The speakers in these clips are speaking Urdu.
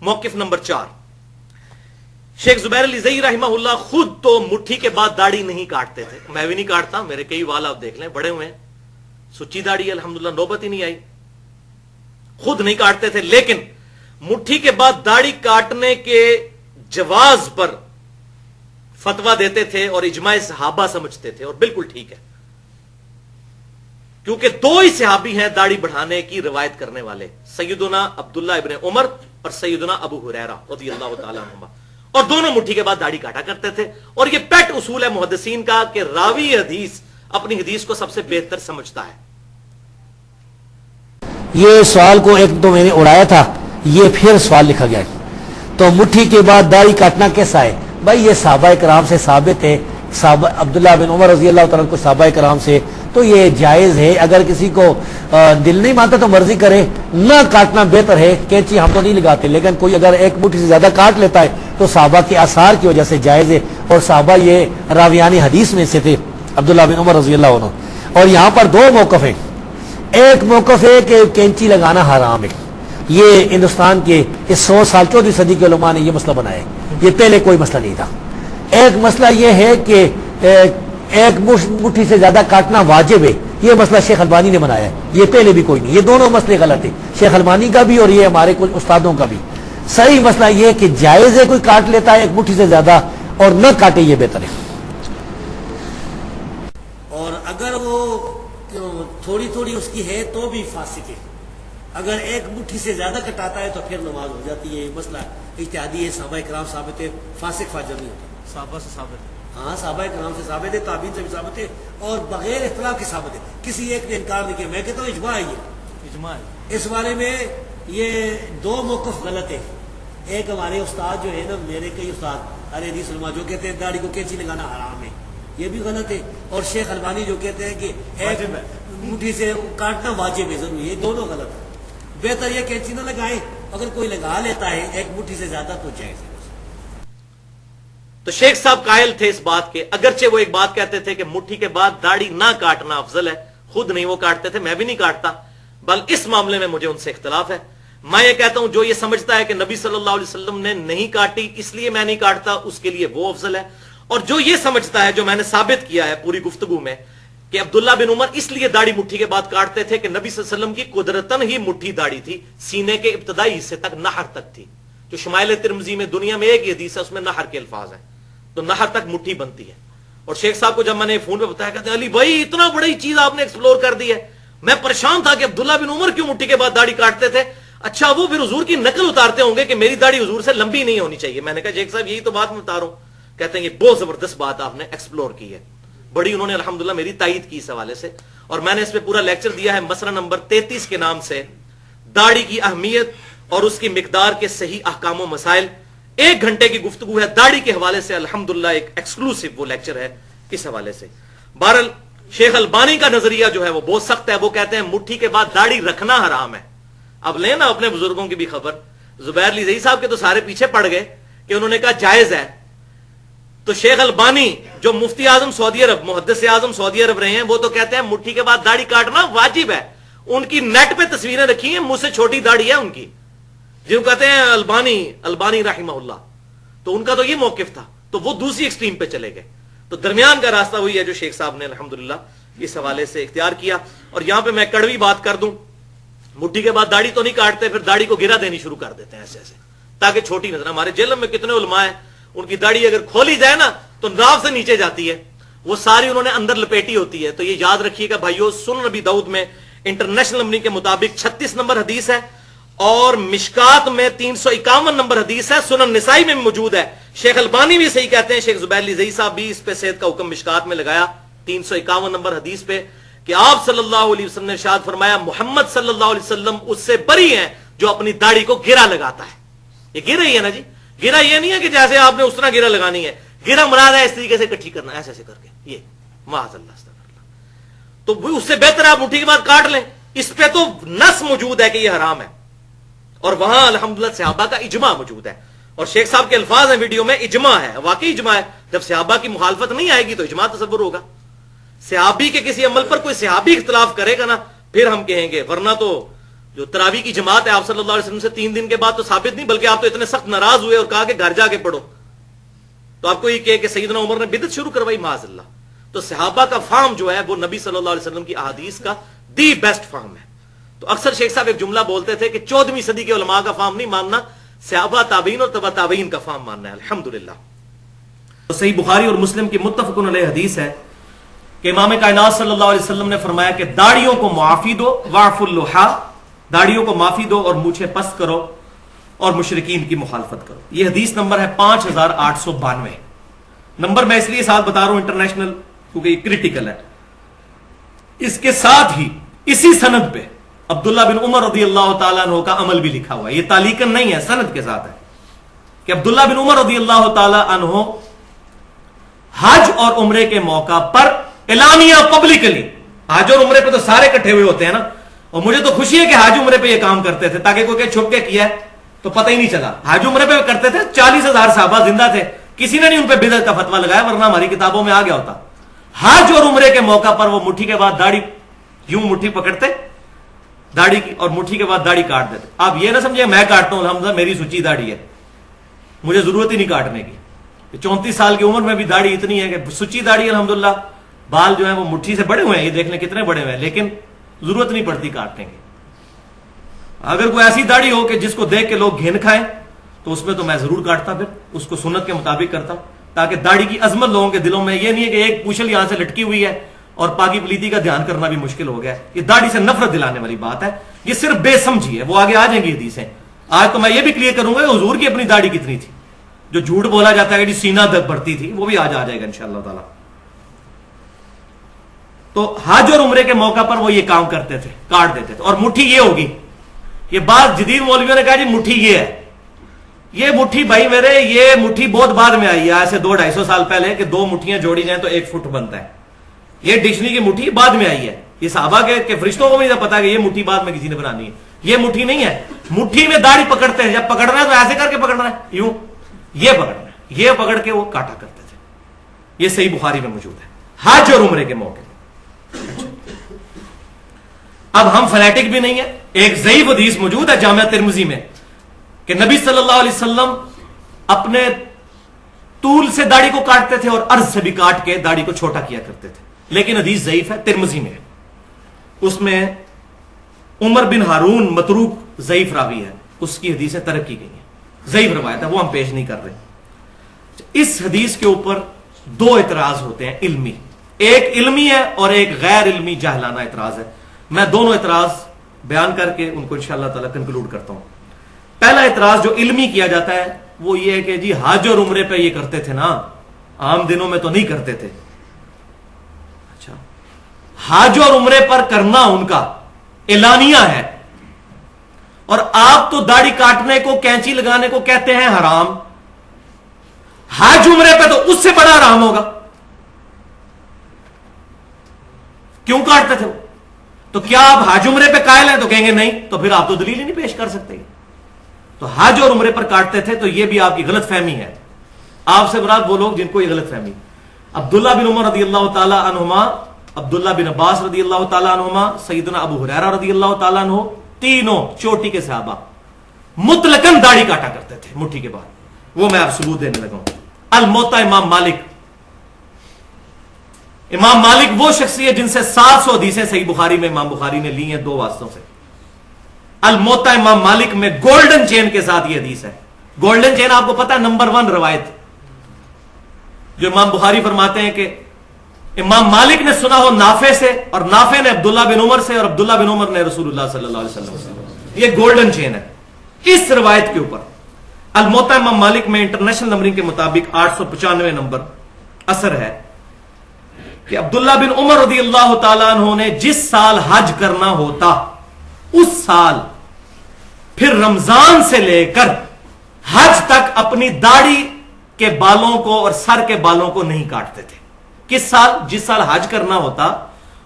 موقف نمبر 4، شیخ زبیر علی زئی رحمہ اللہ خود تو مٹھی کے بعد داڑھی نہیں کاٹتے تھے. میں بھی نہیں کاٹتا، میرے کئی وال آپ دیکھ لیں بڑے ہوئے ہیں، سچی داڑھی ہے الحمدللہ، نوبت ہی نہیں آئی. خود نہیں کاٹتے تھے، لیکن مٹھی کے بعد داڑھی کاٹنے کے جواز پر فتویٰ دیتے تھے اور اجماع صحابہ سمجھتے تھے، اور بالکل ٹھیک ہے، کیونکہ دو ہی صحابی ہیں داڑھی بڑھانے کی روایت کرنے والے، سیدنا عبداللہ ابن عمر اور سیدنا ابو ہریرہ رضی اللہ تعالیٰ عنہما، اور دونوں مٹھی کے بعد داڑھی کاٹا کرتے تھے. اور یہ پیٹ اصول ہے محدثین کا کہ راوی حدیث اپنی حدیث کو سب سے بہتر سمجھتا ہے. یہ سوال کو ایک تو میں نے اڑایا تھا، یہ پھر سوال لکھا گیا تو مٹھی کے بعد داڑھی کاٹنا کیسا ہے؟ بھائی یہ صحابہ کرام سے ثابت ہے، صحابہ عبداللہ بن عمر رضی اللہ تعالیٰ کو صحابہ کرام سے، تو یہ جائز ہے. اگر کسی کو دل نہیں مانتا تو مرضی کرے، نہ کاٹنا بہتر ہے. کینچی ہم تو نہیں لگاتے، لیکن کوئی اگر ایک مٹھی سے زیادہ کاٹ لیتا ہے تو صحابہ کے آثار کی وجہ سے جائز ہے، اور صحابہ یہ راویان حدیث میں سے تھے عبداللہ بن عمر رضی اللہ عنہ. اور یہاں پر دو موقف ہیں. ایک موقف ہے کہ کینچی لگانا حرام ہے، یہ ہندوستان کے اس 100 سال 14ویں صدی کے علماء نے یہ مسئلہ بنایا ہے، یہ پہلے کوئی مسئلہ نہیں تھا. ایک مسئلہ یہ ہے کہ ایک مٹھی سے زیادہ کاٹنا واجب ہے، یہ مسئلہ شیخ البانی نے بنایا ہے، یہ پہلے بھی کوئی نہیں. یہ دونوں مسئلے غلط ہیں، شیخ البانی کا بھی اور یہ ہمارے کچھ استادوں کا بھی. صحیح مسئلہ یہ ہے کہ جائز ہے کوئی کاٹ لیتا ہے ایک مٹھی سے زیادہ، اور نہ کاٹے یہ بہتر ہے. اور اگر وہ تھوڑی تھوڑی اس کی ہے تو بھی فاسق ہے. اگر ایک مٹھی سے زیادہ کٹاتا ہے تو پھر نماز ہو جاتی ہے. یہ مسئلہ اجتہادی ہے، صحابہ کرام ثابت ہے، فاسق فاجر نہیں ہوتا. صحابہ سے ثابت ہے، ہاں صحابہ کرام سے ثابت ہے، تابعین سے بھی ثابت ہے، اور بغیر اختلاف کے ثابت ہے. کسی ایک نے انکار نہیں کیا. میں کہتا ہوں اجماع ہے، یہ اجماع ہے. اس بارے میں یہ دو موقف غلط ہے. ایک ہمارے استاد جو ہے نا، میرے کئی استاد ارے حدیث علماء جو کہتے ہیں داڑھی کو کینچی لگانا حرام ہے، یہ بھی غلط ہے. اور شیخ البانی جو کہتے ہیں کہ ایک مٹھی سے کاٹنا واجب ہے ضروری، یہ دونوں غلط ہے. بہتر یہ کینچی نہ لگائے، اگر کوئی لگا لیتا ہے ایک مٹھی سے زیادہ تو جائز ہے. تو شیخ صاحب قائل تھے اس بات کے، اگرچہ وہ ایک بات کہتے تھے کہ مٹھی کے بعد داڑھی نہ کاٹنا افضل ہے، خود نہیں وہ کاٹتے تھے، میں بھی نہیں کاٹتا، بل اس معاملے میں مجھے ان سے اختلاف ہے. میں یہ کہتا ہوں جو یہ سمجھتا ہے کہ نبی صلی اللہ علیہ وسلم نے نہیں کاٹی اس لیے میں نہیں کاٹتا، اس کے لیے وہ افضل ہے. اور جو یہ سمجھتا ہے، جو میں نے ثابت کیا ہے پوری گفتگو میں، کہ عبداللہ بن عمر اس لیے داڑھی مٹھی کے بعد کاٹتے تھے کہ نبی صلی اللہ علیہ وسلم کی قدرتاً ہی مٹھی داڑھی تھی، سینے کے ابتدائی حصے تک، نحر تک تھی. جو شمائل ترمذی میں دنیا میں ایک ہی حدیث ہے، اس میں نحر کے الفاظ ہیں، تو نحر تک مٹھی بنتی ہے. اور شیخ صاحب کو جب میں نے فون پہ بتایا، کہتے ہیں علی بھائی اتنا بڑی چیز آپ نے ایکسپلور کر دی ہے. میں پریشان تھا کہ عبداللہ بن عمر کیوں مٹھی کے بعد داڑھی کاٹتے تھے. اچھا وہ پھر حضور کی نقل اتارتے ہوں گے کہ میری داڑھی حضور سے لمبی نہیں ہونی چاہیے. میں نے کہا شیخ صاحب یہی تو بات میں بتا رہا ہوں. کہتے ہیں یہ بہت زبردست بات آپ نے ایکسپلور کی ہے، بڑی انہوں نے الحمدللہ میری تائید کی اس حوالے سے. اور میں نے اس پہ پورا لیکچر دیا ہے مسئلہ نمبر 33 کے نام سے، داڑھی کی اہمیت اور اس کی مقدار کے صحیح احکام و مسائل. 1 گھنٹے کی گفتگو ہے داڑھی کے حوالے سے، الحمدللہ ایک ایکسکلوسیو وہ لیکچر ہے اس حوالے سے. بہرحال شیخ البانی کا نظریہ جو ہے وہ بہت سخت ہے. وہ کہتے ہیں مٹھی کے بعد داڑھی رکھنا حرام ہے. اب لینا اپنے بزرگوں کی بھی خبر. زبیر علی زئی صاحب کے تو سارے پیچھے پڑ گئے کہ انہوں نے کہا جائز ہے. تو شیخ البانی جو مفتی اعظم سعودی عرب، محدث اعظم سعودی عرب رہے ہیں، وہ تو کہتے ہیں مٹھی کے بعد داڑھی کاٹنا واجب ہے. ان کی نیٹ پہ تصویریں رکھی ہیں، مجھ سے چھوٹی داڑھی ہے ان کی، جن کو کہتے ہیں البانی رحمہ اللہ. تو ان کا تو یہ موقف تھا، تو وہ دوسری ایکسٹریم پہ چلے گئے. تو درمیان کا راستہ وہی ہے جو شیخ صاحب نے الحمدللہ اس حوالے سے اختیار کیا. اور یہاں پہ میں کڑوی بات کر دوں، مٹھی کے بعد داڑھی تو نہیں کاٹتے، پھر داڑھی کو گرا دینی شروع کر دیتے ہیں ایسے ایسے تاکہ چھوٹی نظر. ہمارے جیلم میں کتنے علماء ہیں، ان کی داڑھی اگر کھولی جائے نا تو ناف سے نیچے جاتی ہے، وہ ساری انہوں نے اندر لپیٹی ہوتی ہے. تو یہ یاد رکھیے گا بھائیو، سنن نبی داؤد میں انٹرنیشنل نمبر کے مطابق 36 نمبر حدیث ہے، اور مشکات میں 351 نمبر حدیث ہے، سنن نسائی میں موجود ہے. شیخ البانی بھی صحیح کہتے ہیں، شیخ زبیر علی زئی صاحب بھی اس پہ صحت کا حکم مشکات میں لگایا 351 نمبر حدیث پہ، کہ آپ صلی اللہ علیہ وسلم نے ارشاد فرمایا محمد صلی اللہ علیہ وسلم اس سے بری ہیں جو اپنی داڑھی کو گرا لگاتا ہے. یہ گرا ہی ہے نا جی، گرا یہ نہیں ہے کہ جیسے آپ نے اس طرح گرا لگانی ہے، گرا مراد ہے اس طریقے سے اکٹھی کرنا، ایسے ایسے کر کے، یہ معاذ اللہ استغفر اللہ. تو اس سے بہتر آپ مٹھی کے بعد کاٹ لیں. اس پہ تو نص موجود ہے کہ یہ حرام ہے، اور وہاں الحمدللہ صحابہ کا اجماع موجود ہے. اور شیخ صاحب کے الفاظ ہیں ویڈیو میں، اجماع ہے، واقعی اجماع ہے. جب صحابہ کی مخالفت نہیں آئے گی تو اجماع تصور ہوگا. صحابی کے کسی عمل پر کوئی صحابی اختلاف کرے گا نا پھر ہم کہیں گے، ورنہ تو جو تراویح کی جماعت ہے آپ صلی اللہ علیہ وسلم سے 3 دن کے بعد تو ثابت نہیں، بلکہ آپ تو اتنے سخت ناراض ہوئے اور کہا کہ گھر جا کے پڑھو، تو آپ کو یہ کہ سیدنا عمر نے بدعت شروع کروائی معاذ اللہ. تو صحابہ کا فہم جو ہے وہ نبی صلی اللہ علیہ وسلم کی احادیث کا دی بیسٹ فہم ہے. تو اکثر شیخ صاحب ایک جملہ بولتے تھے کہ 14ویں صدی کے علماء کا فہم نہیں ماننا، صحابہ تابعین اور تبع تابعین کا فہم ماننا ہے. الحمدللہ. صحیح بخاری اور مسلم کی متفق علیہ حدیث ہے کہ امام کائنات صلی اللہ علیہ وسلم نے فرمایا کہ داڑھیوں کو معافی دو، واعفوا اللحا، داڑھیوں کو معافی دو اور مونچھیں پست کرو اور مشرکین کی مخالفت کرو. یہ حدیث نمبر ہے 5892. نمبر میں اس لیے ساتھ بتا رہا ہوں انٹرنیشنل کیونکہ یہ کریٹیکل ہے. اس کے ساتھ ہی اسی سند پہ عبداللہ بن عمر رضی اللہ تعالیٰ عنہ کا عمل بھی لکھا ہوا ہے. یہ تعلیقاً نہیں ہے، سند کے ساتھ ہے کہ عبداللہ بن عمر رضی اللہ تعالیٰ عنہ حج اور عمرے کے موقع پر اعلانیہ پبلکلی، حج اور عمرے پہ تو سارے اکٹھے ہوئے ہوتے ہیں نا، اور مجھے تو خوشی ہے کہ حج عمرے پہ یہ کام کرتے تھے تاکہ کوئی چھپ کے کیا ہے تو پتہ ہی نہیں چلا. حج عمرے پہ کرتے تھے، 40,000 صحابہ زندہ تھے، کسی نے نہیں ان پہ بدعت کا فتویٰ لگایا، ورنہ ہماری کتابوں میں آ گیا ہوتا. حج اور عمرے کے موقع پر وہ مٹھی کے بعد داڑھی یوں مٹھی پکڑتے داڑھی کی اور مٹھی کے بعد داڑھی کاٹ دیتے. آپ یہ نہ سمجھے میں کاٹتا ہوں، الحمدللہ میری سچی داڑھی ہے، مجھے ضرورت ہی نہیں کاٹنے کی. 34 سال کی عمر میں بھی داڑھی اتنی ہے کہ سچی داڑھی الحمدللہ. بال جو ہیں وہ مٹھی سے بڑے ہوئے ہیں، یہ دیکھ لیں کتنے بڑے ہوئے ہیں، لیکن ضرورت نہیں پڑتی کاٹنے کی. اگر کوئی ایسی داڑھی ہو کہ جس کو دیکھ کے لوگ گھن کھائیں تو اس میں تو میں ضرور کاٹتا، پھر اس کو سنت کے مطابق کرتا، تاکہ داڑھی کی عظمت لوگوں کے دلوں میں یہ نہیں ہے کہ ایک پوچھل یہاں سے لٹکی ہوئی ہے اور پاکی پلیتی کا دھیان کرنا بھی مشکل ہو گیا. یہ داڑھی سے نفرت دلانے والی بات ہے، یہ صرف بے سمجھی ہے. وہ آگے آ جائیں گی حدیثیں. آج تو میں یہ بھی کلیئر کروں گا کہ حضور کی اپنی داڑھی کتنی تھی. جو جھوٹ بولا جاتا ہے کہ سینہ تک بڑھتی تھی، وہ بھی آج آ جائے گا انشاءاللہ تعالی. تو حج اور عمرے کے موقع پر وہ یہ کام کرتے تھے، کاٹ دیتے تھے. اور مٹھی یہ ہوگی، یہ بات جدید مولویوں نے کہا جی مٹھی یہ ہے. یہ مٹھی بھائی میرے، یہ مٹھی بہت بعد میں آئی ہے، ایسے 200-250 سال پہلے کہ 2 مٹھیاں جوڑی جائیں تو 1 فٹ بنتا ہے. یہ ڈکشنری کی مٹھی بعد میں آئی ہے. یہ صحابہ کے فرشتوں کو بھی نہیں پتا کہ یہ مٹھی بعد میں کسی نے بنانی ہے. یہ مٹھی نہیں ہے. مٹھی میں داڑھی پکڑتے ہیں، جب پکڑنا ہے تو ایسے کر کے پکڑنا ہے، یوں یہ پکڑنا ہے، یہ پکڑ کے وہ کاٹا کرتے تھے. یہ صحیح بخاری میں موجود ہے حج اور عمرے کے موقع. اب ہم فنیٹک بھی نہیں ہیں. ایک ضعیف حدیث موجود ہے جامعہ ترمذی میں کہ نبی صلی اللہ علیہ وسلم اپنے طول سے داڑھی کو کاٹتے تھے اور عرض سے بھی کاٹ کے داڑھی کو چھوٹا کیا کرتے تھے. لیکن حدیث ضعیف ہے، ترمذی میں ہے. اس میں عمر بن ہارون متروک ضعیف راوی ہے، اس کی حدیثیں ترک کی گئی ہیں، ضعیف روایت ہے، وہ ہم پیش نہیں کر رہے. اس حدیث کے اوپر 2 اعتراض ہوتے ہیں علمی. ایک علمی ہے اور ایک غیر علمی جاہلانہ اعتراض ہے. میں دونوں اعتراض بیان کر کے ان کو انشاءاللہ تعالی کنکلوڈ کرتا ہوں. پہلا اعتراض جو علمی کیا جاتا ہے وہ یہ ہے کہ جی حج اور عمرے پہ یہ کرتے تھے نا، عام دنوں میں تو نہیں کرتے تھے. اچھا، حج اور عمرے پر کرنا ان کا اعلانیہ ہے، اور آپ تو داڑھی کاٹنے کو، کینچی لگانے کو کہتے ہیں حرام. حج عمرے پہ تو اس سے بڑا حرام ہوگا. کیوں کاٹتے تھے وہ؟ تو کیا آپ حج عمرے پہ قائل ہیں؟ تو کہیں گے نہیں، تو پھر آپ تو دلیل ہی نہیں پیش کر سکتے. تو حج اور عمرے پر کاٹتے تھے تو یہ بھی آپ کی غلط فہمی ہے. آپ سے مراد وہ لوگ جن کو یہ غلط فہمی. عبداللہ بن عمر رضی اللہ تعالی عنہما، عبداللہ بن عباس رضی اللہ تعالی عنہما، سیدنا ابو ہریرہ رضی اللہ تعالی عنہ، تینوں چوٹی کے صحابہ مطلقاً داڑھی کاٹا کرتے تھے مٹھی کے بعد. وہ میں آپ ثبوت دینے لگا ہوں. الموطا امام مالک. امام مالک وہ شخصیت جن سے 700 حدیثیں صحیح بخاری میں امام بخاری نے لی ہیں 2 واسطوں سے. الموطا امام مالک میں گولڈن چین کے ساتھ یہ حدیث ہے. گولڈن چین آپ کو پتا ہے نمبر 1 روایت جو امام بخاری فرماتے ہیں کہ امام مالک نے سنا ہو نافع سے، اور نافع نے عبداللہ بن عمر سے، اور عبداللہ بن عمر نے رسول اللہ صلی اللہ علیہ وسلم سے. یہ گولڈن چین ہے. اس روایت کے اوپر الموطا امام مالک میں انٹرنیشنل نمبرنگ کے مطابق 895 نمبر اثر ہے کہ عبداللہ بن عمر رضی اللہ تعالیٰ عنہ نے جس سال حج کرنا ہوتا اس سال پھر رمضان سے لے کر حج تک اپنی داڑھی کے بالوں کو اور سر کے بالوں کو نہیں کاٹتے تھے. کس سال؟ جس سال حج کرنا ہوتا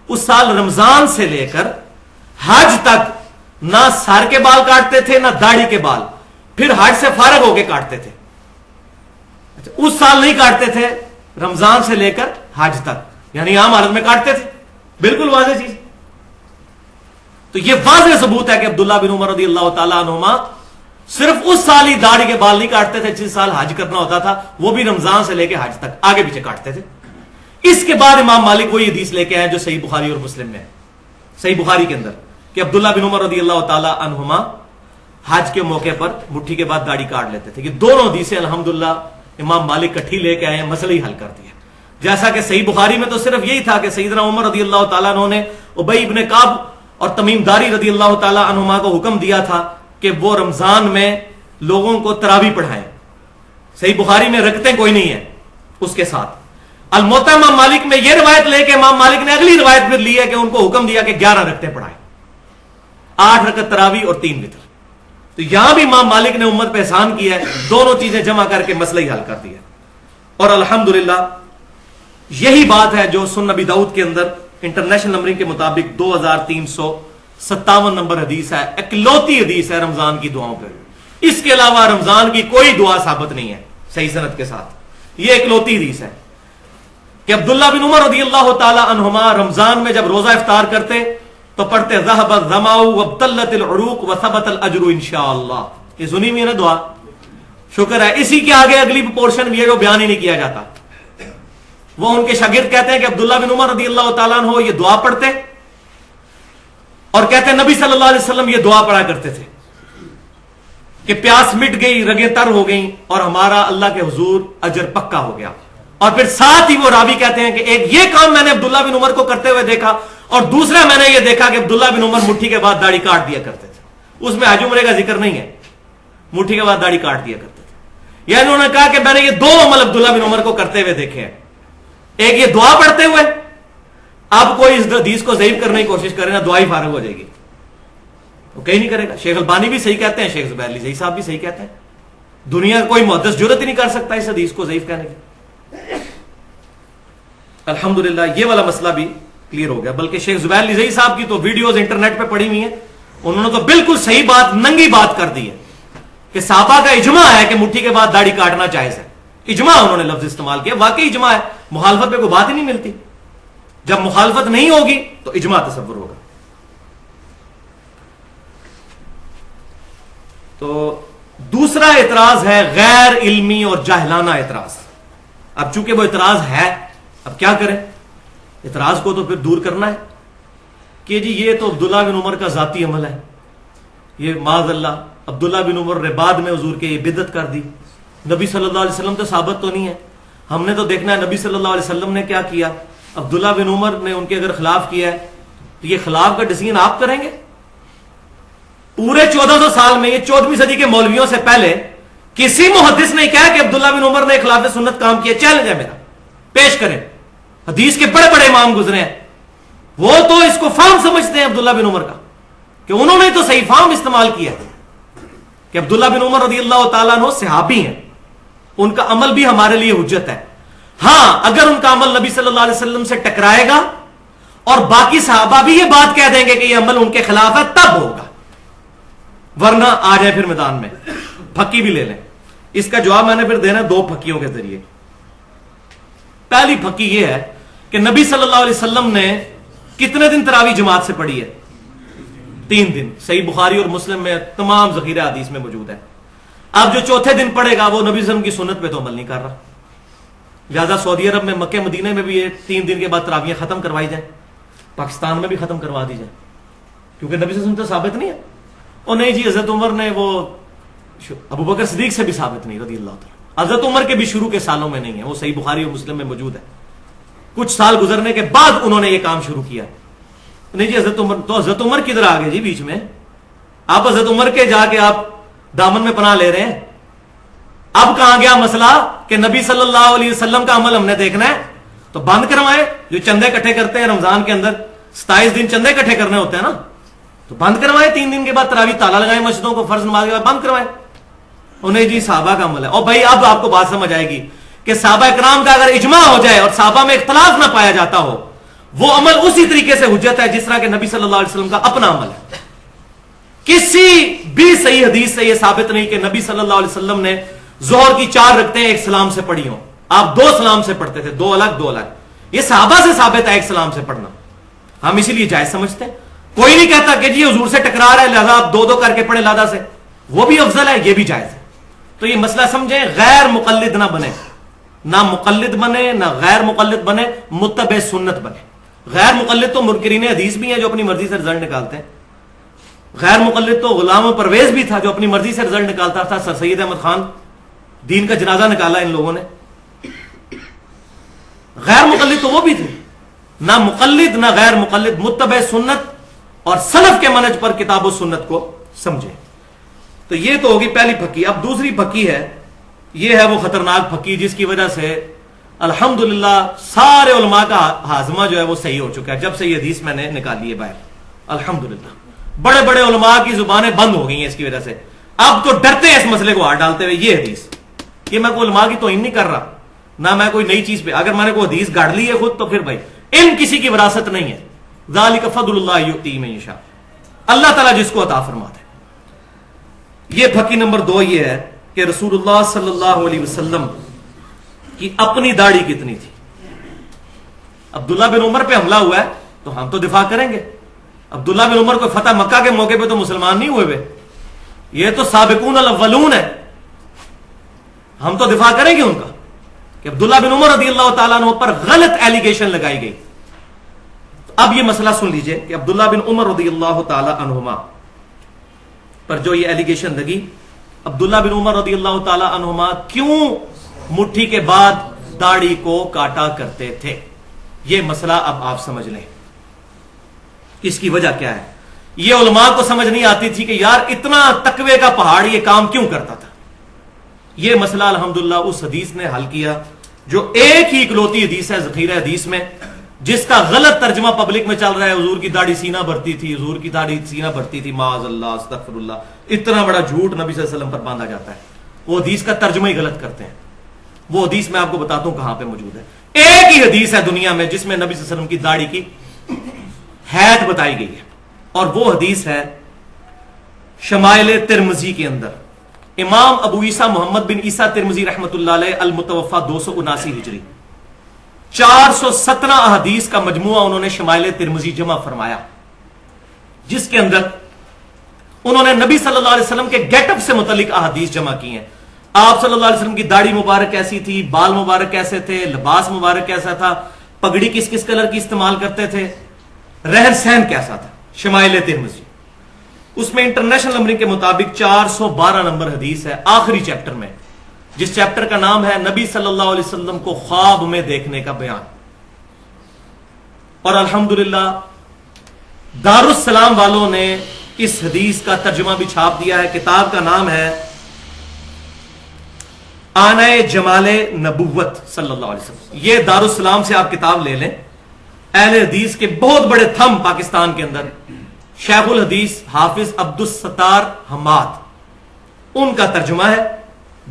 اس سال رمضان سے لے کر حج تک نہ سر کے بال کاٹتے تھے نہ داڑھی کے بال، پھر حج سے فارغ ہو کے کاٹتے تھے. اس سال نہیں کاٹتے تھے، رمضان سے لے کر حج تک، یعنی عام حالت میں کاٹتے تھے. بالکل واضح چیز. تو یہ واضح ثبوت ہے کہ عبداللہ بن عمر رضی اللہ تعالیٰ عنہما صرف اس سال ہی داڑھی کے بال نہیں کاٹتے تھے جس سال حج کرنا ہوتا تھا، وہ بھی رمضان سے لے کے حج تک آگے پیچھے کاٹتے تھے. اس کے بعد امام مالک وہی حدیث لے کے آئے جو صحیح بخاری اور مسلم میں ہے، صحیح بخاری کے اندر، کہ عبداللہ بن عمر رضی اللہ تعالیٰ عنہما حج کے موقع پر مٹھی کے بعد داڑھی کاٹ لیتے تھے. یہ دونوں حدیثیں الحمدللہ امام مالک کٹھی لے کے آئے ہیں، مسئلہ ہی حل کر دیا. جیسا کہ صحیح بخاری میں تو صرف یہی تھا کہ سیدنا عمر رضی اللہ تعالیٰ عنہ نے ابی ابن کعب اور تمیم داری رضی اللہ تعالیٰ عنہما کو حکم دیا تھا کہ وہ رمضان میں لوگوں کو تراویح پڑھائیں. صحیح بخاری میں رکھتے کوئی نہیں ہے اس کے ساتھ. الموطا امام مالک میں یہ روایت لے کے امام مالک نے اگلی روایت پھر لی ہے کہ ان کو حکم دیا کہ 11 رکعتیں پڑھائیں، 8 رکعت تراویح اور 3 وتر. تو یہاں بھی امام مالک نے امت پہ احسان کیا ہے، دونوں چیزیں جمع کر کے مسئلہ ہی حل کر دیا. اور الحمدللہ یہی بات ہے جو سنن نبی داؤد کے اندر انٹرنیشنل نمبرنگ کے مطابق 2357 نمبر حدیث ہے، اکلوتی حدیث ہے رمضان کی دعاؤں پہ. اس کے علاوہ رمضان کی کوئی دعا ثابت نہیں ہے صحیح سند کے ساتھ. یہ اکلوتی حدیث ہے کہ عبداللہ بن عمر رضی اللہ تعالی عنہما رمضان میں جب روزہ افطار کرتے تو پڑھتے ذهب الظمأ وابتلت العروق وثبت الاجر انشاءاللہ. یہ سنی ہوئی ہے نا دعا، شکر ہے. اسی کے آگے اگلی پورشن یہ جو بیان ہی نہیں کیا جاتا. وہ ان کے شاگرد کہتے ہیں کہ عبداللہ بن عمر رضی اللہ تعالیٰ عنہ یہ دعا پڑھتے اور کہتے ہیں نبی صلی اللہ علیہ وسلم یہ دعا پڑھا کرتے تھے کہ پیاس مٹ گئی، رگیں تر ہو گئیں اور ہمارا اللہ کے حضور اجر پکا ہو گیا. اور پھر ساتھ ہی وہ راوی کہتے ہیں کہ ایک یہ کام میں نے عبداللہ بن عمر کو کرتے ہوئے دیکھا اور دوسرا میں نے یہ دیکھا کہ عبداللہ بن عمر مٹھی کے بعد داڑھی کاٹ دیا کرتے تھے. اس میں حج عمرے کا ذکر نہیں ہے، مٹھی کے بعد داڑھی کاٹ دیا کرتے تھے. یعنی انہوں نے کہا کہ میں نے یہ دو عمل عبداللہ بن عمر کو کرتے ہوئے دیکھے ہیں، ایک یہ دعا پڑھتے ہوئے. اب کوئی اس حدیث کو ضعیف کرنے کی کوشش کرے نا، دعا ہی فارغ ہو جائے گی، وہ کہیں نہیں کرے گا. شیخ البانی بھی صحیح کہتے ہیں، شیخ زبیر علی زئی صاحب بھی صحیح کہتے ہیں. دنیا کا کوئی محدث جرت ہی نہیں کر سکتا اس حدیث کو ضعیف کہنے کی. الحمدللہ یہ والا مسئلہ بھی کلیئر ہو گیا. بلکہ شیخ زبیر علی زئی صاحب کی تو ویڈیوز انٹرنیٹ پہ پڑی ہوئی ہیں، انہوں نے تو بالکل صحیح بات، ننگی بات کر دی ہے کہ صحابہ کا اجماع ہے کہ مٹھی کے بعد داڑھی کاٹنا جائز ہے. اجماع انہوں نے لفظ استعمال کیا، واقعی اجماع ہے. مخالفت پہ کوئی بات ہی نہیں ملتی. جب مخالفت نہیں ہوگی تو اجماع تصور ہوگا. تو دوسرا اعتراض ہے غیر علمی اور جاہلانہ اعتراض. اب چونکہ وہ اعتراض ہے، اب کیا کریں؟ اعتراض کو تو پھر دور کرنا ہے کہ جی یہ تو عبداللہ بن عمر کا ذاتی عمل ہے، یہ معاذ اللہ عبداللہ بن عمر نے بعد میں حضور کے یہ بدعت کر دی. نبی صلی اللہ علیہ وسلم تو ثابت تو نہیں ہے. ہم نے تو دیکھنا ہے نبی صلی اللہ علیہ وسلم نے کیا کیا. عبداللہ بن عمر نے ان کے اگر خلاف کیا ہے تو یہ خلاف کا ڈیسیژن آپ کریں گے؟ پورے 1400 سال میں، یہ 14ویں صدی کے مولویوں سے پہلے کسی محدث نے کہا کہ عبداللہ بن عمر نے خلاف سنت کام کیا. چیلنج ہے میرا، پیش کریں. حدیث کے بڑے بڑے امام گزرے ہیں، وہ تو اس کو فہم سمجھتے ہیں عبداللہ بن عمر کا، کہ انہوں نے تو صحیح فہم استعمال کیا کہ عبداللہ بن عمر رضی اللہ تعالیٰ عنہ صحابی ہیں، ان کا عمل بھی ہمارے لیے حجت ہے. ہاں اگر ان کا عمل نبی صلی اللہ علیہ وسلم سے ٹکرائے گا اور باقی صحابہ بھی یہ بات کہہ دیں گے کہ یہ عمل ان کے خلاف ہے تب ہوگا، ورنہ آ جائے پھر میدان میں. پھکی بھی لے لیں. اس کا جواب میں نے پھر دینا دو پھکیوں کے ذریعے. پہلی پھکی یہ ہے کہ نبی صلی اللہ علیہ وسلم نے کتنے دن تراویح جماعت سے پڑھی ہے؟ 3 دن. صحیح بخاری اور مسلم میں تمام ذخیرہ حدیث میں موجود ہے. اب جو چوتھے دن پڑھے گا وہ نبی صلی اللہ علیہ وسلم کی سنت پہ تو عمل نہیں کر رہا. لہٰذا سعودی عرب میں، مکہ مدینہ میں بھی یہ 3 دن کے بعد تراویح ختم کروائی جائیں، پاکستان میں بھی ختم کروا دی جائیں، کیونکہ نبی صلی اللہ علیہ وسلم تو ثابت نہیں ہے. اور نہیں جی حضرت عمر نے، وہ ابو بکر صدیق سے بھی ثابت نہیں رضی اللہ تعالیٰ. حضرت عمر کے بھی شروع کے سالوں میں نہیں ہے، وہ صحیح بخاری اور مسلم میں موجود ہے. کچھ سال گزرنے کے بعد انہوں نے یہ کام شروع کیا. نہیں جی حضرت عمر، تو حضرت عمر کدھر آ گئے جی بیچ میں؟ آپ حضرت عمر کے جا کے آپ دامن میں پناہ لے رہے ہیں. اب کہاں گیا مسئلہ کہ نبی صلی اللہ علیہ وسلم کا عمل ہم نے دیکھنا ہے تو بند کروائیں. جو چندے اکٹھے کرتے ہیں رمضان کے اندر 27 دن چندے اکٹھے کرنے ہوتے ہیں نا، تو بند کروائیں. 3 دن کے بعد تراویح تالا لگائیں مسجدوں کو، فرض نماز کے بعد بند کروائیں. انہیں جی صحابہ کا عمل ہے. اور بھائی اب آپ کو بات سمجھ آئے گی کہ صحابہ کرام کا اگر اجماع ہو جائے اور صحابہ میں اختلاف نہ پایا جاتا ہو، وہ عمل اسی طریقے سے حجت ہے جس طرح کہ نبی صلی اللہ علیہ وسلم کا اپنا عمل ہے. کسی بھی صحیح حدیث سے یہ ثابت نہیں کہ نبی صلی اللہ علیہ وسلم نے ظہر کی 4 رکعتیں ایک سلام سے پڑھی ہوں. آپ 2 سلام سے پڑھتے تھے، 2 الگ 2 الگ. یہ صحابہ سے ثابت ہے ایک سلام سے پڑھنا، ہم اسی لیے جائز سمجھتے ہیں. کوئی نہیں کہتا کہ جی حضور سے ٹکرا رہا ہے لہذا آپ دو دو کر کے پڑھیں لادہ سے، وہ بھی افضل ہے، یہ بھی جائز ہے. تو یہ مسئلہ سمجھیں، غیر مقلد نہ بنے، نہ مقلد بنے نہ غیر مقلد بنے، متبع سنت بنے. غیر مقلد تو منکرین حدیث بھی ہیں جو اپنی مرضی سے رزلٹ نکالتے ہیں. غیر مقلد تو غلام پرویز بھی تھا جو اپنی مرضی سے رزلٹ نکالتا تھا. سر سید احمد خان دین کا جنازہ نکالا ان لوگوں نے. غیر مقلد تو وہ بھی تھے. نہ مقلد نہ غیر مقلد، متبع سنت اور سلف کے منہج پر کتاب و سنت کو سمجھے. تو یہ تو ہوگی پہلی پھکی. اب دوسری پھکی ہے، یہ ہے وہ خطرناک پھکی جس کی وجہ سے الحمدللہ سارے علماء کا ہاضمہ جو ہے وہ صحیح ہو چکا ہے جب سے یہ حدیث میں نے نکالی ہے باہر. الحمدللہ بڑے بڑے علماء کی زبانیں بند ہو گئی ہیں اس کی وجہ سے. اب تو ڈرتے ہیں اس مسئلے کو ہاتھ ڈالتے ہوئے. یہ حدیث، یہ میں کوئی علماء کی توہین نہیں کر رہا، نہ میں کوئی نئی چیز پہ، اگر میں نے کوئی حدیث گاڑ لی ہے خود تو پھر بھائی علم کسی کی وراثت نہیں ہے. ذالک فضل اللہ یؤتیہ من یشاء، اللہ تعالیٰ جس کو عطا فرماتا ہے. یہ پھکی نمبر 2 یہ ہے کہ رسول اللہ صلی اللہ علیہ وسلم کی اپنی داڑھی کتنی تھی. عبداللہ بن عمر پہ حملہ ہوا ہے تو ہم تو دفاع کریں گے. عبداللہ بن عمر کو فتح مکہ کے موقع پہ تو مسلمان نہیں ہوئے، یہ تو سابقون الاولون ہے، ہم تو دفاع کریں گے ان کا کہ عبداللہ بن عمر رضی اللہ تعالیٰ عنہ پر غلط ایلیگیشن لگائی گئی. اب یہ مسئلہ سن لیجئے کہ عبداللہ بن عمر رضی اللہ تعالیٰ عنہما پر جو یہ ایلیگیشن لگی، عبداللہ بن عمر رضی اللہ تعالیٰ عنہما کیوں مٹھی کے بعد داڑھی کو کاٹا کرتے تھے، یہ مسئلہ اب آپ سمجھ لیں اس کی وجہ کیا ہے. یہ علماء کو سمجھ نہیں آتی تھی کہ یار اتنا تقوی کا پہاڑ یہ کام کیوں کرتا تھا. یہ مسئلہ الحمدللہ اس حدیث نے حل کیا جو ایک ہی اکلوتی حدیث ہے ذخیرہ حدیث میں، جس کا غلط ترجمہ پبلک میں چل رہا ہے. حضور کی داڑھی سینہ بھرتی تھی، حضور کی داڑھی سینہ بھرتی تھی، معاذ اللہ استغفر اللہ. اتنا بڑا جھوٹ نبی صلی اللہ علیہ وسلم پر باندھا جاتا ہے. وہ حدیث کا ترجمہ ہی غلط کرتے ہیں. وہ حدیث میں آپ کو بتاتا ہوں کہاں پہ موجود ہے. ایک ہی حدیث ہے دنیا میں جس میں نبی صلی اللہ علیہ وسلم کی داڑھی کی حید بتائی گئی ہے، اور وہ حدیث ہے شمائل ترمذی کے اندر. امام ابو عیسیٰ محمد بن عیسیٰ ترمذی رحمۃ اللہ علیہ المتوفى 279 ہجری 417 احادیث کا مجموعہ انہوں نے شمائل ترمذی جمع فرمایا، جس کے اندر انہوں نے نبی صلی اللہ علیہ وسلم کے گیٹ اپ سے متعلق احادیث جمع کی ہیں. آپ صلی اللہ علیہ وسلم کی داڑھی مبارک کیسی تھی، بال مبارک کیسے تھے، لباس مبارک کیسا تھا، پگڑی کس کس کلر کی استعمال کرتے تھے، رہن سہن کیسا تھا. شمائل ترمذی اس میں انٹرنیشنل نمبرنگ کے مطابق 412 نمبر حدیث ہے آخری چیپٹر میں، جس چیپٹر کا نام ہے نبی صلی اللہ علیہ وسلم کو خواب میں دیکھنے کا بیان. اور الحمدللہ دارالسلام والوں نے اس حدیث کا ترجمہ بھی چھاپ دیا ہے. کتاب کا نام ہے آنہ جمال نبوت صلی اللہ علیہ وسلم. یہ دارالسلام سے آپ کتاب لے لیں. اہل حدیث کے بہت بڑے تھم پاکستان کے اندر شیخ الحدیث حافظ عبدالستار حماد، ان کا ترجمہ ہے،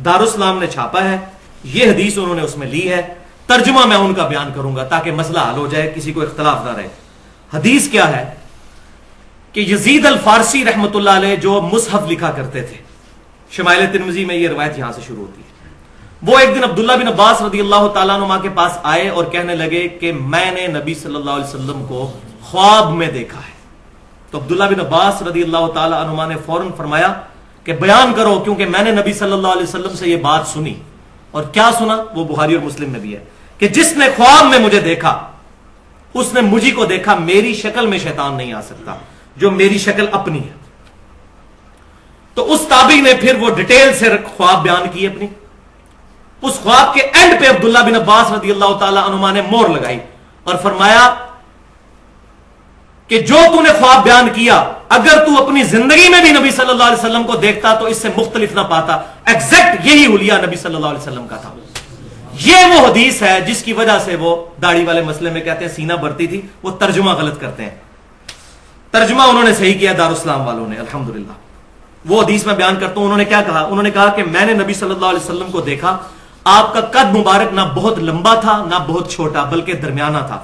دارالسلام نے چھاپا ہے. یہ حدیث انہوں نے اس میں لی ہے. ترجمہ میں ان کا بیان کروں گا تاکہ مسئلہ حل ہو جائے، کسی کو اختلاف نہ رہے. حدیث کیا ہے کہ یزید الفارسی رحمت اللہ علیہ جو مصحف لکھا کرتے تھے، شمائل ترمذی میں یہ روایت یہاں سے شروع ہوتی ہے. وہ ایک دن عبداللہ بن عباس رضی اللہ تعالیٰ عنہ کے پاس آئے اور کہنے لگے کہ میں نے نبی صلی اللہ علیہ وسلم کو خواب میں دیکھا ہے. تو عبداللہ بن عباس رضی اللہ تعالیٰ عنہ نے فوراً فرمایا کہ بیان کرو، کیونکہ میں نے نبی صلی اللہ علیہ وسلم سے یہ بات سنی. اور کیا سنا؟ وہ بخاری اور مسلم میں بھی ہے کہ جس نے خواب میں مجھے دیکھا اس نے مجھے کو دیکھا. میری شکل میں شیطان نہیں آ سکتا جو میری شکل اپنی ہے. تو اس تابعی نے پھر وہ ڈیٹیل سے خواب بیان کی اپنی. اس خواب کے اینڈ پہ عبداللہ بن عباس رضی اللہ تعالیٰ عنہ نے مور لگائی اور فرمایا کہ جو تو نے خواب بیان کیا اگر تو اپنی زندگی میں بھی نبی صلی اللہ علیہ وسلم کو دیکھتا تو اس سے مختلف نہ پاتا. ایگزیکٹ یہی حلیہ نبی صلی اللہ علیہ وسلم کا تھا. یہ وہ حدیث ہے جس کی وجہ سے وہ داڑھی والے مسئلے میں کہتے ہیں سینہ بھرتی تھی، وہ ترجمہ غلط کرتے ہیں. ترجمہ انہوں نے صحیح کیا دارالسلام والوں نے الحمدللہ. وہ حدیث میں بیان کرتا ہوں. انہوں نے کیا کہا؟ انہوں نے کہا کہ میں نے نبی صلی اللہ علیہ وسلم کو دیکھا، آپ کا قد مبارک نہ بہت لمبا تھا نہ بہت چھوٹا بلکہ درمیانہ تھا.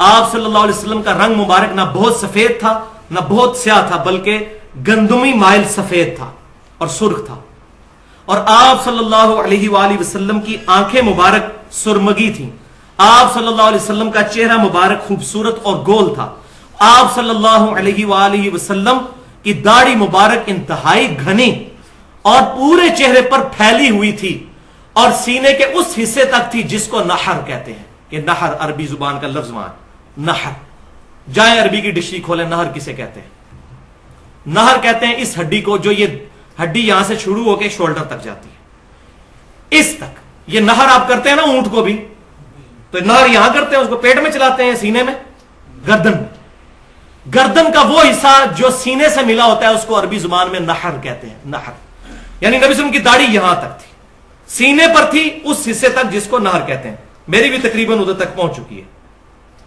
آپ صلی اللہ علیہ وسلم کا رنگ مبارک نہ بہت سفید تھا نہ بہت سیاہ تھا بلکہ گندمی مائل سفید تھا اور سرخ تھا. اور آپ صلی اللہ علیہ وآلہ وسلم کی آنکھیں مبارک سرمگی تھیں. آپ صلی اللہ علیہ وسلم کا چہرہ مبارک خوبصورت اور گول تھا. آپ صلی اللہ علیہ وآلہ وسلم کی داڑھی مبارک انتہائی گھنی اور پورے چہرے پر پھیلی ہوئی تھی اور سینے کے اس حصے تک تھی جس کو نحر کہتے ہیں. یہ نحر عربی زبان کا لفظ مان, نحر. جائیں عربی کی ڈکشنری کھولیں, نہر کسے کہتے ہیں؟ نہر کہتے ہیں اس ہڈی کو جو یہ ہڈی یہاں سے شروع ہو کے شولڈر تک جاتی ہے, اس تک. یہ نہر آپ کرتے ہیں نا اونٹ کو بھی, تو نہر یہاں کرتے ہیں, اس کو پیٹ میں چلاتے ہیں, سینے میں, گردن میں. گردن کا وہ حصہ جو سینے سے ملا ہوتا ہے اس کو عربی زبان میں نحر کہتے ہیں. نحر یعنی نبی صلی اللہ علیہ وسلم کی داڑھی یہاں تک تھی, سینے پر تھی, اس حصے تک جس کو نہر کہتے ہیں. میری بھی تقریباً ادھر تک پہنچ چکی ہے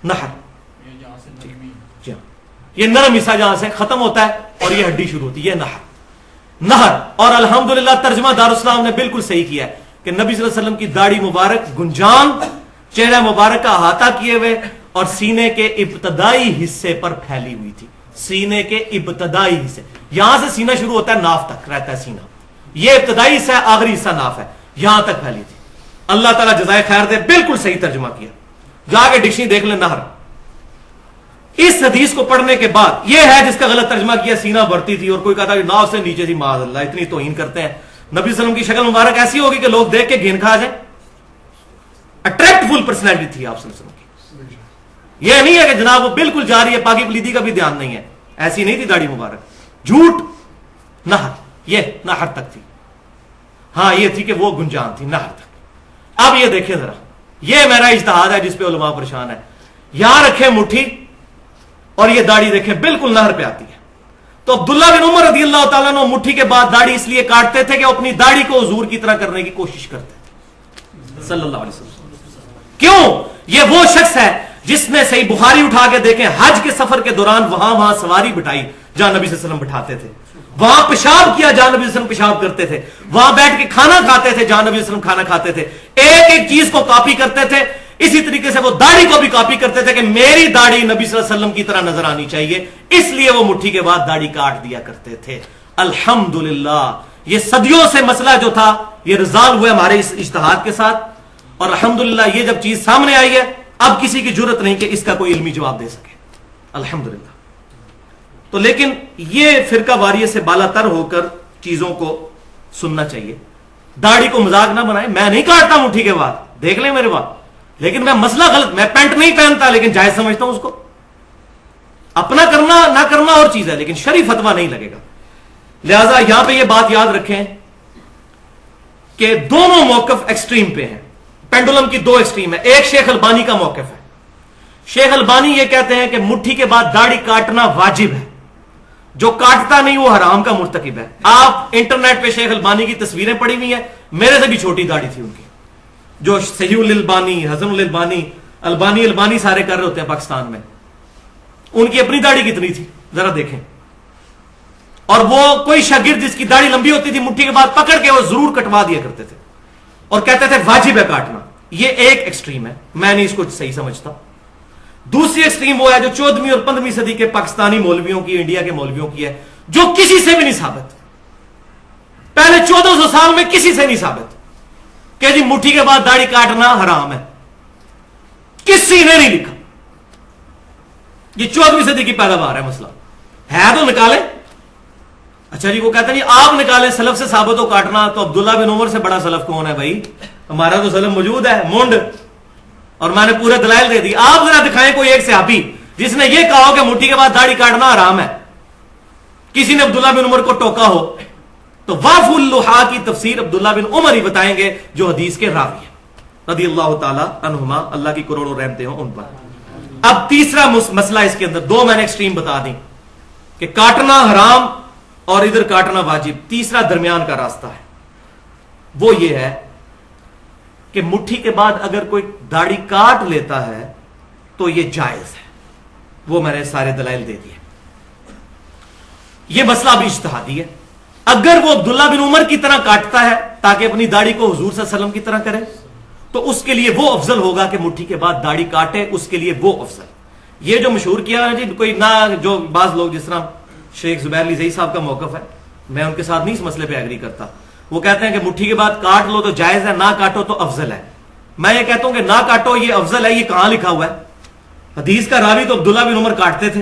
نہر. یہ نرم حصہ جہاں سے ختم ہوتا ہے اور یہ ہڈی شروع ہوتی ہے, یہ نہر. نہر. اور الحمدللہ ترجمہ دارالاسلام نے بالکل صحیح کیا ہے کہ نبی صلی اللہ علیہ وسلم کی داڑھی مبارک گنجان, چہرہ مبارک کا احاطہ کیے ہوئے اور سینے کے ابتدائی حصے پر پھیلی ہوئی تھی. سینے کے ابتدائی حصے, یہاں سے سینہ شروع ہوتا ہے, ناف تک رہتا ہے سینہ, یہ ابتدائی حصہ ہے, آخری حصہ ناف ہے, یہاں تک پھیلی تھی. اللہ تعالیٰ جزائے خیر دے, بالکل صحیح ترجمہ کیا. جا کے ڈکشنری دیکھ لیں نہر. اس حدیث کو پڑھنے کے بعد یہ ہے جس کا غلط ترجمہ کیا, سینہ بڑھتی تھی, اور کوئی کہتا ہے ناف سے نیچے تھی. معاذ اللہ, اتنی توہین کرتے ہیں. نبی صلی اللہ علیہ وسلم کی شکل مبارک ایسی ہوگی کہ لوگ دیکھ کے گھین کھا جائیں. اٹریکٹفل پرسنالٹی تھی آپ صلی اللہ علیہ وسلم کی. یہ نہیں ہے کہ جناب وہ بالکل جا رہی ہے, پاکی پلیدی کا بھی دھیان نہیں ہے, ایسی نہیں تھی داڑھی مبارک. جھوٹ. نہر, یہ نہر تک تھی. ہاں یہ تھی کہ وہ گنجان تھی نہر تک. اب یہ دیکھیں ذرا, یہ میرا اجتہاد ہے جس پہ علماء پریشان ہے. یہاں رکھیں مٹھی اور یہ داڑھی دیکھیں بالکل نہر پہ آتی ہے. تو عبداللہ بن عمر رضی اللہ تعالیٰ عنہ مٹھی کے بعد داڑھی اس لیے کاٹتے تھے کہ اپنی داڑھی کو حضور کی طرح کرنے کی کوشش کرتے صلی اللہ علیہ وسلم. کیوں؟ یہ وہ شخص ہے جس نے صحیح بخاری اٹھا کے دیکھیں, حج کے سفر کے دوران وہاں سواری بٹھائی جہاں نبی صلی اللہ علیہ وسلم بٹھاتے تھے, وہاں پیشاب کیا جہاں نبی صلی اللہ علیہ وسلم پیشاب کرتے تھے, وہاں بیٹھ کے کھانا کھاتے تھے جہاں نبی صلی اللہ علیہ وسلم کھانا کھاتے تھے. ایک ایک چیز کو کاپی کرتے تھے. اسی طریقے سے وہ داڑھی کو بھی کاپی کرتے تھے کہ میری داڑھی نبی صلی اللہ علیہ وسلم کی طرح نظر آنی چاہیے, اس لیے وہ مٹھی کے بعد داڑھی کاٹ دیا کرتے تھے. الحمدللہ یہ صدیوں سے مسئلہ جو تھا یہ ریزالو ہوا ہمارے اس اجتہاد کے ساتھ, اور الحمدللہ یہ جب چیز سامنے آئی ہے اب کسی کی جرت نہیں کہ اس کا کوئی علمی جواب دے سکے. الحمدللہ. تو لیکن یہ فرقہ واریت سے بالا تر ہو کر چیزوں کو سننا چاہیے. داڑھی کو مذاق نہ بنائے. میں نہیں کاٹتا مٹھی کے بعد, دیکھ لیں میرے بات, لیکن میں مسئلہ غلط, میں پینٹ نہیں پہنتا لیکن جائز سمجھتا ہوں اس کو. اپنا کرنا نہ کرنا اور چیز ہے, لیکن شرعی فتویٰ نہیں لگے گا. لہذا یہاں پہ یہ بات یاد رکھیں کہ دونوں موقف ایکسٹریم پہ ہیں. پینڈولم کی دو ایکسٹریم ہے. ایک شیخ البانی کا موقف ہے. شیخ البانی یہ کہتے ہیں کہ مٹھی کے بعد داڑھی کاٹنا واجب ہے, جو کاٹتا نہیں وہ حرام کا مرتکب ہے. آپ انٹرنیٹ پہ شیخ البانی کی تصویریں پڑی ہوئی ہیں, میرے سے بھی چھوٹی داڑھی تھی ان کی. جو صحیح الالبانی, حسن الالبانی, البانی سارے کر رہے ہوتے ہیں پاکستان میں, ان کی اپنی داڑھی کتنی تھی ذرا دیکھیں. اور وہ کوئی شاگرد جس کی داڑھی لمبی ہوتی تھی مٹھی کے بعد پکڑ کے وہ ضرور کٹوا دیا کرتے تھے اور کہتے تھے واجب ہے کاٹنا. یہ ایک ایکسٹریم ہے, میں نہیں اس کو صحیح سمجھتا. دوسری ایکسٹریم وہ ہے جو 14ویں اور 15ویں صدی کے پاکستانی مولویوں کی, انڈیا کے مولویوں کی ہے, جو کسی سے بھی نہیں ثابت, پہلے 1400 سال میں کسی سے نہیں ثابت کہ جی مٹھی کے بعد داڑھی کاٹنا حرام ہے. کسی نے نہیں لکھا. یہ 14ویں صدی کی پیداوار ہے مسئلہ. ہے تو نکالیں. اچھا جی وہ کہتے ہیں جی آپ نکالیں سلف سے ثابت ہو کاٹنا, تو عبداللہ بن عمر سے بڑا سلف کون ہے بھائی؟ ہمارا تو سلف موجود ہے مونڈ, اور میں نے پورے دلائل دے دی. آپ ذرا دکھائیں کوئی ایک صحابی جس نے یہ کہا ہو کہ مٹھی کے بعد داڑھی کاٹنا حرام ہے. کسی نے عبداللہ بن عمر کو ٹوکا ہو تو واف اللحا کی تفسیر عبداللہ بن عمر ہی بتائیں گے جو حدیث کے راوی ہیں رضی اللہ تعالی عنہما, اللہ کی کروڑوں رحمتیں ہوں ان پر. اب تیسرا مسئلہ اس کے اندر, دو میں نے ایکسٹریم بتا دی کہ کاٹنا حرام اور ادھر کاٹنا واجب. تیسرا درمیان کا راستہ ہے, وہ یہ ہے کہ مٹھی کے بعد اگر کوئی داڑھی کاٹ لیتا ہے تو یہ جائز ہے. وہ میں نے سارے دلائل دے دیے. یہ مسئلہ بھی اجتہادی ہے. اگر وہ عبداللہ بن عمر کی طرح کاٹتا ہے تاکہ اپنی داڑھی کو حضور صلی اللہ علیہ وسلم کی طرح کرے تو اس کے لیے وہ افضل ہوگا کہ مٹھی کے بعد داڑھی کاٹے, اس کے لیے وہ افضل. یہ جو مشہور کیا ہے جی کوئی نہ, جو بعض لوگ جس طرح شیخ زبیر علی زئی صاحب کا موقف ہے, میں ان کے ساتھ نہیں اس مسئلے پہ ایگری کرتا. وہ کہتے ہیں کہ مٹھی کے بعد کاٹ لو تو جائز ہے, نہ کاٹو تو افضل ہے. میں یہ کہتا ہوں کہ نہ کاٹو یہ افضل ہے. یہ کہاں لکھا ہوا ہے؟ حدیث کا راوی تو عبداللہ بن عمر کاٹتے تھے,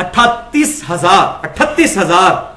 38,000